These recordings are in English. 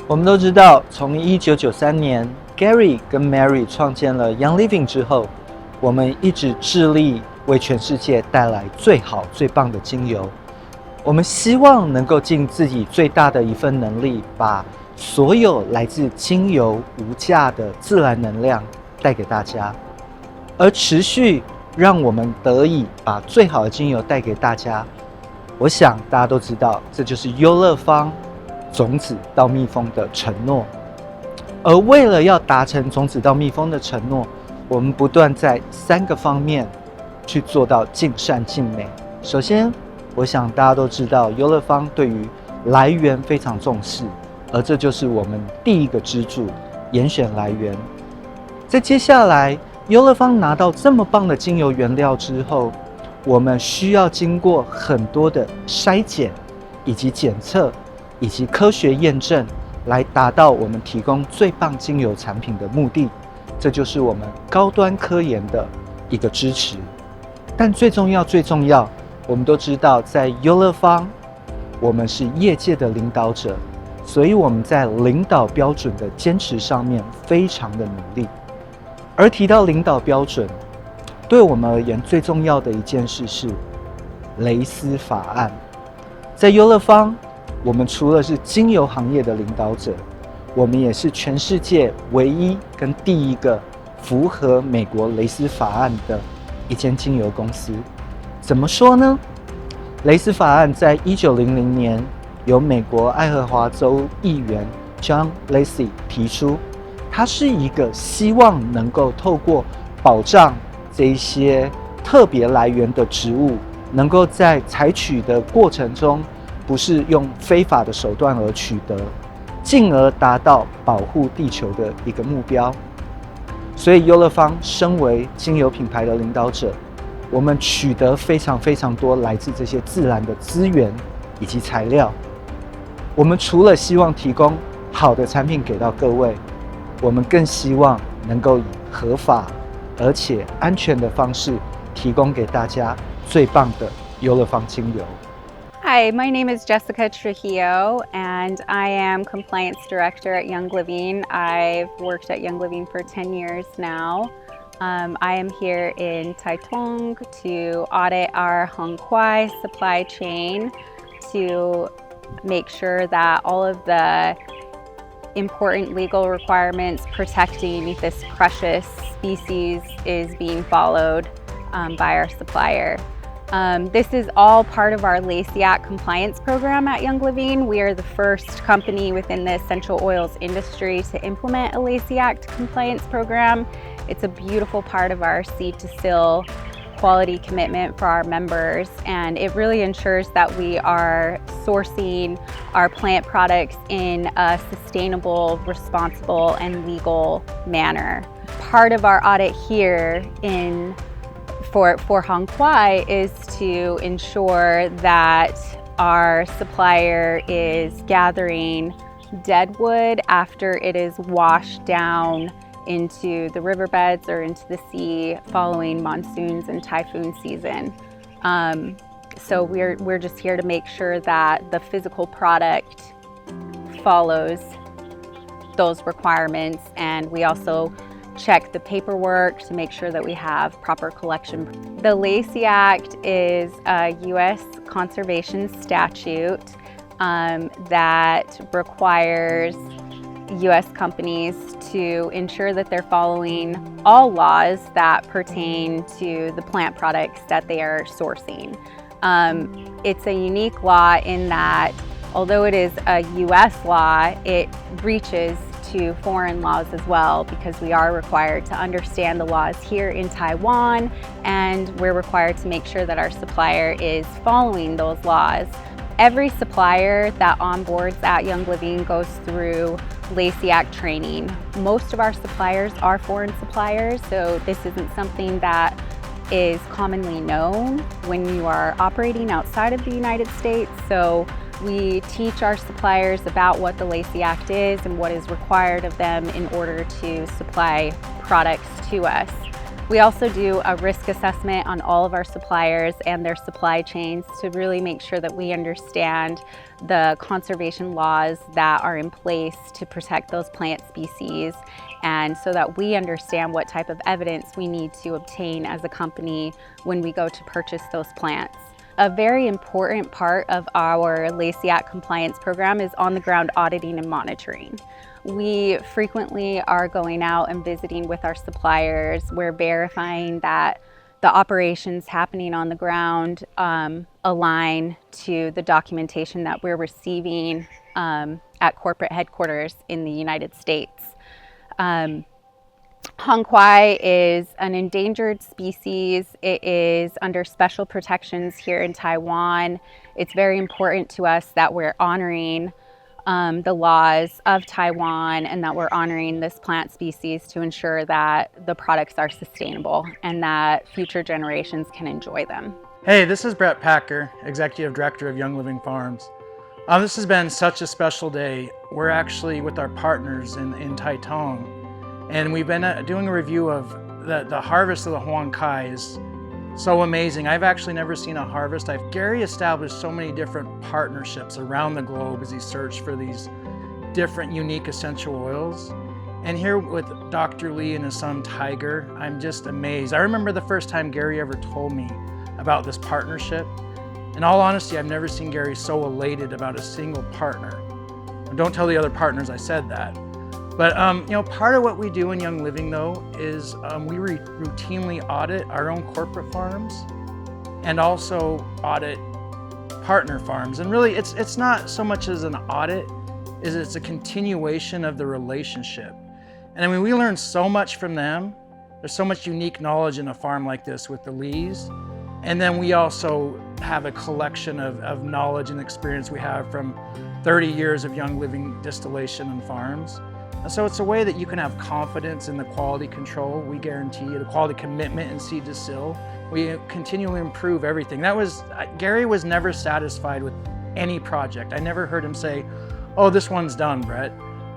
我们都知道，从1993年 Gary 跟 Mary 创建了 Young Living 之后，我们一直致力为全世界带来最好最棒的精油。我们希望能够尽自己最大的一份能力，把所有来自精油无价的自然能量带给大家，而持续让我们得以把最好的精油带给大家。我想大家都知道，这就是优乐芳种子到蜜蜂的承诺。而为了要达成种子到蜜蜂的承诺，我们不断在3个方面去做到尽善尽美。首先，我想大家都知道，优乐芳对于来源非常重视，而这就是我们第一个支柱——严选来源。在接下来，优乐芳拿到这么棒的精油原料之后，我们需要经过很多的筛检，以及检测，以及科学验证，来达到我们提供最棒精油产品的目的。这就是我们高端科研的一个支持。但最重要，我们都知道，在优乐芳，我们是业界的领导者，所以我们在领导标准的坚持上面非常的努力。而提到领导标准，对我们而言最重要的一件事是雷斯法案。在优乐芳，我们除了是精油行业的领导者，我们也是全世界唯一跟第一个符合美国雷斯法案的一间精油公司。怎么说呢？雷斯法案在1900年由美国爱荷华州议员 John Lacey 提出，它是一个希望能够透过保障这一些特别来源的植物，能够在采取的过程中不是用非法的手段而取得，进而达到保护地球的一个目标。所以优乐芳身为精油品牌的领导者，我们取得非常多来自这些自然的资源以及材料。我们除了希望提供好的产品给到各位，我们更希望能够以合法而且安全的方式提供给大家最棒的优乐芳精油。Hi, my name is Jessica Trujillo, and I am Compliance Director at Young Living. I've worked at Young Living for 10 years now. I am here in Taitung to audit our Hong Kwai supply chain to make sure that all of the important legal requirements protecting this precious species is being followed by our supplier. This is all part of our Lacey Act compliance program at Young Living. We are the first company within the essential oils industry to implement a Lacey Act compliance program. It's a beautiful part of our Seed to Seal quality commitment for our members, and it really ensures that we are sourcing our plant products in a sustainable, responsible, and legal manner. Part of our audit here for Hong Kwai is to ensure that our supplier is gathering dead wood after it is washed down into the riverbeds or into the sea following monsoons and typhoon season. So we're just here to make sure that the physical product follows those requirements, and we also check the paperwork to make sure that we have proper collection. The Lacey Act is a U.S. conservation statute that requires U.S. companies to ensure that they're following all laws that pertain to the plant products that they are sourcing. It's a unique law in that although it is a U.S. law, it reaches to foreign laws as well, because we are required to understand the laws here in Taiwan, and we're required to make sure that our supplier is following those laws. Every supplier that onboards at Young Living goes through Lacey Act training. Most of our suppliers are foreign suppliers, so this isn't something that is commonly known when you are operating outside of the United States. So we teach our suppliers about what the Lacey Act is and what is required of them in order to supply products to us. We also do a risk assessment on all of our suppliers and their supply chains to really make sure that we understand the conservation laws that are in place to protect those plant species, and so that we understand what type of evidence we need to obtain as a company when we go to purchase those plants. A very important part of our Lacey Act compliance program is on-the-ground auditing and monitoring. We frequently are going out and visiting with our suppliers. We're verifying that the operations happening on the ground align to the documentation that we're receiving at corporate headquarters in the United States. Hong Kwai is an endangered species. It is under special protections here in Taiwan. It's very important to us that we're honoring the laws of Taiwan and that we're honoring this plant species to ensure that the products are sustainable and that future generations can enjoy them. Hey, this is Brett Packer, Executive Director of Young Living Farms. This has been such a special day. We're actually with our partners in Taitung, and we've been doing a review of the harvest of the Huang Kai is so amazing. I've actually never seen a harvest. Gary established so many different partnerships around the globe as he searched for these different unique essential oils. And here with Dr. Lee and his son Tiger, I'm just amazed. I remember the first time Gary ever told me about this partnership. In all honesty, I've never seen Gary so elated about a single partner. Don't tell the other partners I said that. But part of what we do in Young Living though is we routinely audit our own corporate farms and also audit partner farms. And really it's not so much as an audit as it's a continuation of the relationship. And I mean, we learn so much from them. There's so much unique knowledge in a farm like this with the Lees. And then we also have a collection of knowledge and experience we have from 30 years of Young Living distillation and farms. And so it's a way that you can have confidence in the quality control. We guarantee you the quality commitment in seed to still. We continually improve everything. Gary was never satisfied with any project. I never heard him say, oh, this one's done, Brett.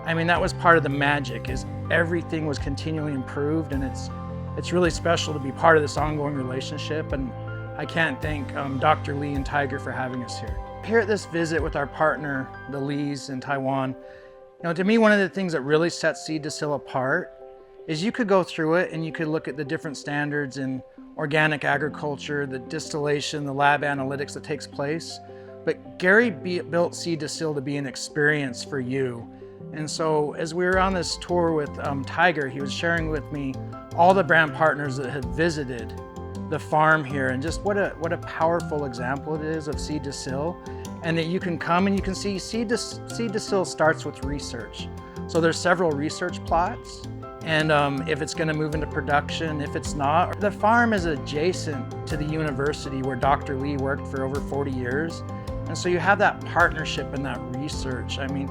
I mean, that was part of the magic, is everything was continually improved, and it's really special to be part of this ongoing relationship. And I can't thank Dr. Lee and Tiger for having us here. Here at this visit with our partner, the Lees in Taiwan, to me, one of the things that really sets Seed to Still apart is you could go through it and you could look at the different standards in organic agriculture, the distillation, the lab analytics that takes place. But Gary built Seed to Still to be an experience for you. And so as we were on this tour with Tiger, he was sharing with me all the brand partners that had visited the farm here, and just what a powerful example it is of Seed to Still. And that you can come and you can see Seed to Still starts with research. So there's several research plots, and if it's going to move into production, if it's not. The farm is adjacent to the university where Dr. Lee worked for over 40 years. And so you have that partnership and that research. I mean,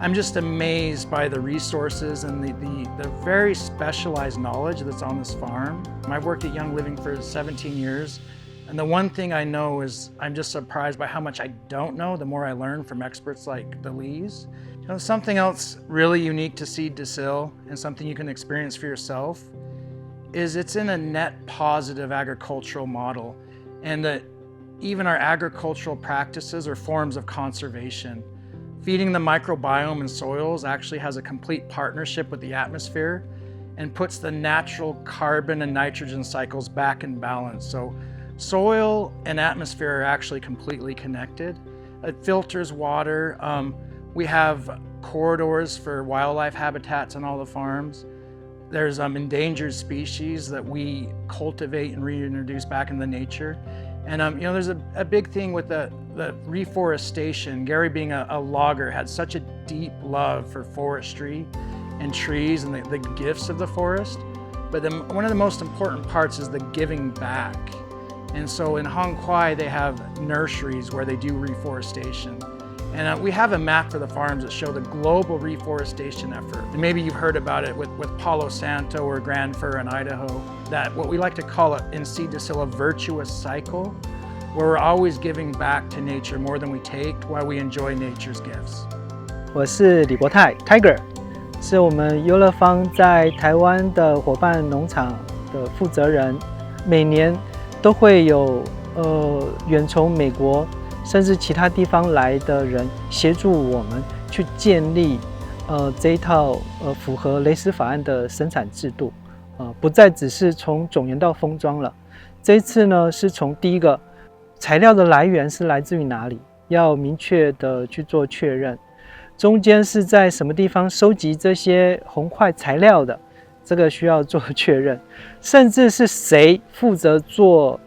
I'm just amazed by the resources and the very specialized knowledge that's on this farm. I've worked at Young Living for 17 years. And the one thing I know is I'm just surprised by how much I don't know the more I learn from experts like the Lees. Something else really unique to Seed to Still and something you can experience for yourself is it's in a net positive agricultural model, and that even our agricultural practices are forms of conservation. Feeding the microbiome in soils actually has a complete partnership with the atmosphere and puts the natural carbon and nitrogen cycles back in balance. So soil and atmosphere are actually completely connected. It filters water. We have corridors for wildlife habitats on all the farms. There's endangered species that we cultivate and reintroduce back into nature. And there's a big thing with the reforestation. Gary, being a logger, had such a deep love for forestry and trees and the gifts of the forest. But one of the most important parts is the giving back. And so in Hong Kwai, they have nurseries where they do reforestation. And we have a map for the farms that show the global reforestation effort. And maybe you've heard about it with Palo Santo or Grand Fir in Idaho, that what we like to call it in Seed to Still a virtuous cycle, where we're always giving back to nature more than we take while we enjoy nature's gifts. 我是李国泰 Tiger， 是我们优乐坊在台湾的伙伴农场的负责人，每年都会有远从美国甚至其他地方来的人协助我们去建立这一套符合雷斯法案的生产制度，不再只是从种源到封装了。这一次呢，是从第一个材料的来源是来自于哪里，要明确的去做确认。中间是在什么地方收集这些红块材料的，这个需要做确认。甚至是谁负责做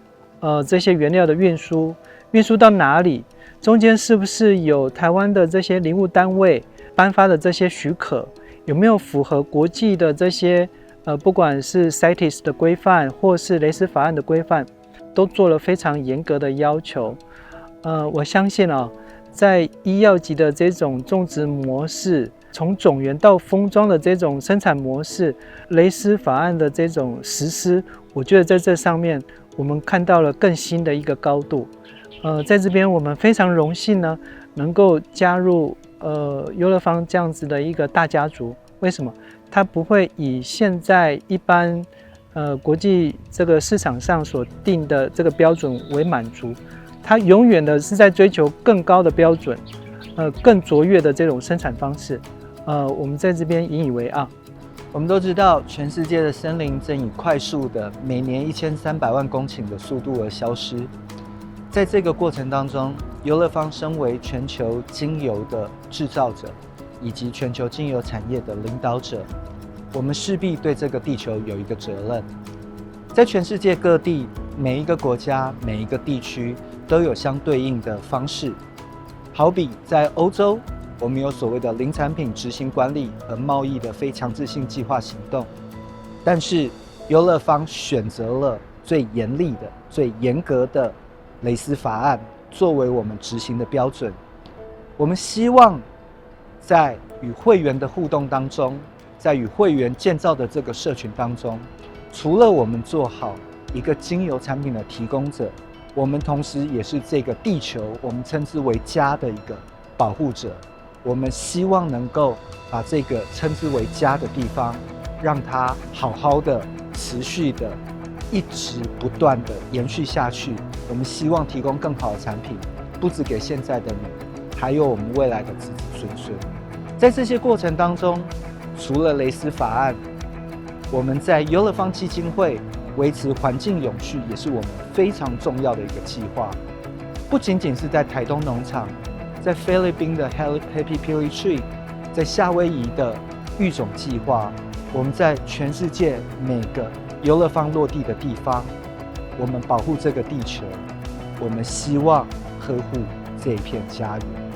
这些原料的运输，运输到哪里，中间是不是有台湾的这些林务单位颁发的这些许可，有没有符合国际的这些不管是 CITES 的规范或是雷斯法案的规范，都做了非常严格的要求。我相信在医药级的这种种植模式，从种源到封装的这种生产模式，雷斯法案的这种实施，我觉得在这上面我们看到了更新的一个高度。在这边我们非常荣幸呢，能够加入优乐芳这样子的一个大家族。为什么？它不会以现在一般国际这个市场上所定的这个标准为满足，它永远的是在追求更高的标准，更卓越的这种生产方式。我们在这边引以为傲。我们都知道，全世界的森林正以快速的每年1300万公顷的速度而消失。在这个过程当中，优乐芳身为全球精油的制造者，以及全球精油产业的领导者，我们势必对这个地球有一个责任。在全世界各地，每一个国家、每一个地区都有相对应的方式。好比在欧洲，我们有所谓的零产品执行管理和贸易的非强制性计划行动，但是优乐芳选择了最严厉的、最严格的雷斯法案作为我们执行的标准。我们希望在与会员的互动当中，在与会员建造的这个社群当中，除了我们做好一个精油产品的提供者，我们同时也是这个地球我们称之为家的一个保护者。我们希望能够把这个称之为家的地方，让它好好的、持续的、一直不断的延续下去。我们希望提供更好的产品，不只给现在的你，还有我们未来的子子孙孙。在这些过程当中，除了雷斯法案，我们在优乐芳基金会维持环境永续，也是我们非常重要的一个计划。不仅仅是在台东农场，在菲律宾的 Happy Pili Tree， 在夏威夷的育种计划，我们在全世界每个优乐芳落地的地方，我们保护这个地球，我们希望呵护这一片家园。